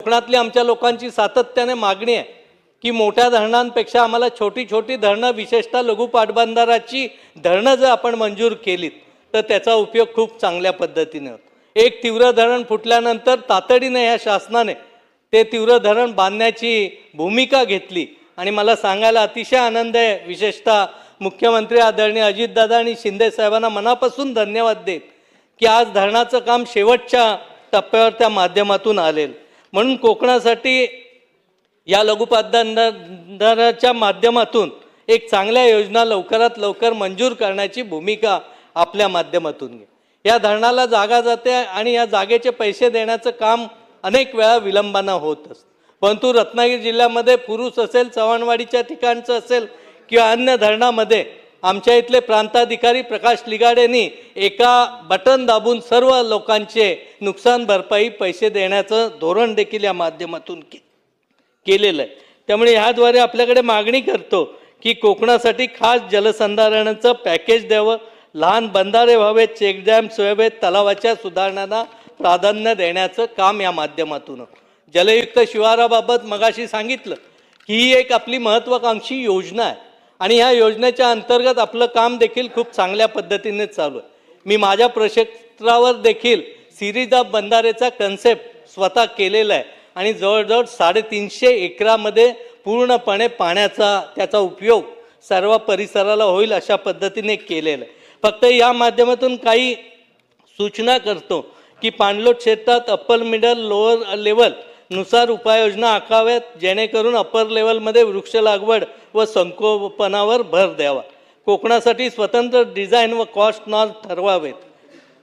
कोकणातली आमच्या लोकांची सातत्याने मागणी आहे की मोठ्या धरणांपेक्षा आम्हाला छोटी छोटी धरणं, विशेषतः लघु पाटबंधाराची धरणं जर आपण मंजूर केलीत तर त्याचा उपयोग खूप चांगल्या पद्धतीने होतो. एक तीव्र धरण फुटल्यानंतर तातडीने या शासनाने ते तीव्र धरण बांधण्याची भूमिका घेतली आणि मला सांगायला अतिशय आनंद आहे, विशेषतः मुख्यमंत्री आदरणीय अजितदादा आणि शिंदे साहेबांना मनापासून धन्यवाद देत की आज धरणाचं काम शेवटच्या टप्प्यावर त्या माध्यमातून आलेलं. म्हणून कोकणासाठी या लघु पाटबंधाराच्या माध्यमातून एक चांगल्या योजना लवकरात लवकर मंजूर करण्याची भूमिका आपल्या माध्यमातून घे. या धरणाला जागा जाते आणि या जागेचे पैसे देण्याचं काम अनेक वेळा विलंबानं होत असतं. परंतु रत्नागिरी जिल्ह्यामध्ये पुरुष असेल, चव्हाणवाडीच्या ठिकाणचं असेल किंवा अन्य धरणामध्ये आमच्या इथले प्रांताधिकारी प्रकाश लिगाडेंनी एका बटन दाबून सर्व लोकांचे नुकसान भरपाई पैसे देण्याचं धोरण देखील या माध्यमातून केलेलं आहे. त्यामुळे ह्याद्वारे आपल्याकडे मागणी करतो की कोकणासाठी खास जलसंधारणाचं पॅकेज द्यावं, लहान बंधारे व्हावेत, चेकडॅम्स व्हावेत, तलावाच्या सुधारणांना प्राधान्य देण्याचं काम या माध्यमातून. जलयुक्त शिवाराबाबत मगाशी सांगितलं की ही एक आपली महत्त्वाकांक्षी योजना आहे आणि ह्या योजनेच्या अंतर्गत आपलं काम देखील खूप चांगल्या पद्धतीने चालू आहे. मी माझ्या प्रक्षेत्रावर देखील सिरीज ऑफ बंधारेचा कन्सेप्ट स्वतः केलेला आहे आणि जवळजवळ 350 एकरामध्ये पूर्णपणे पाण्याचा त्याचा उपयोग सर्व परिसराला होईल अशा पद्धतीने केलेलं आहे. फक्त या माध्यमातून काही सूचना करतो की पाणलोट क्षेत्रात अप्पर मिडल लोअर लेवल नुसार उपाययोजना आखाव्यात, जेणेकरून अप्पर लेवलमध्ये वृक्ष लागवड व संगोपनावर भर द्यावा. कोकणासाठी स्वतंत्र डिझाईन व कॉस्ट नॉर्म ठरवावेत.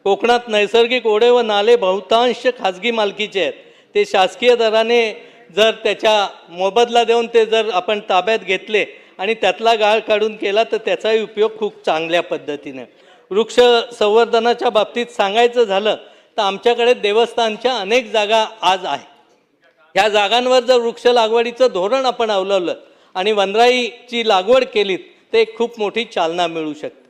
कोकणात नैसर्गिक ओढे व नाले बहुतांश खाजगी मालकीचे आहेत. ते शासकीय दराने जर त्याच्या मोबदला देऊन ते जर आपण ताब्यात घेतले आणि त्यातला गाळ काढून केला तर त्याचाही उपयोग खूप चांगल्या पद्धतीने. वृक्ष संवर्धनाच्या बाबतीत सांगायचं झालं तर आमच्याकडे देवस्थानच्या अनेक जागा आज आहे. ह्या जागांवर जर वृक्ष लागवडीचं धोरण आपण अवलंबलं आणि वनराईची लागवड केलीत तर एक खूप मोठी चालना मिळू शकते.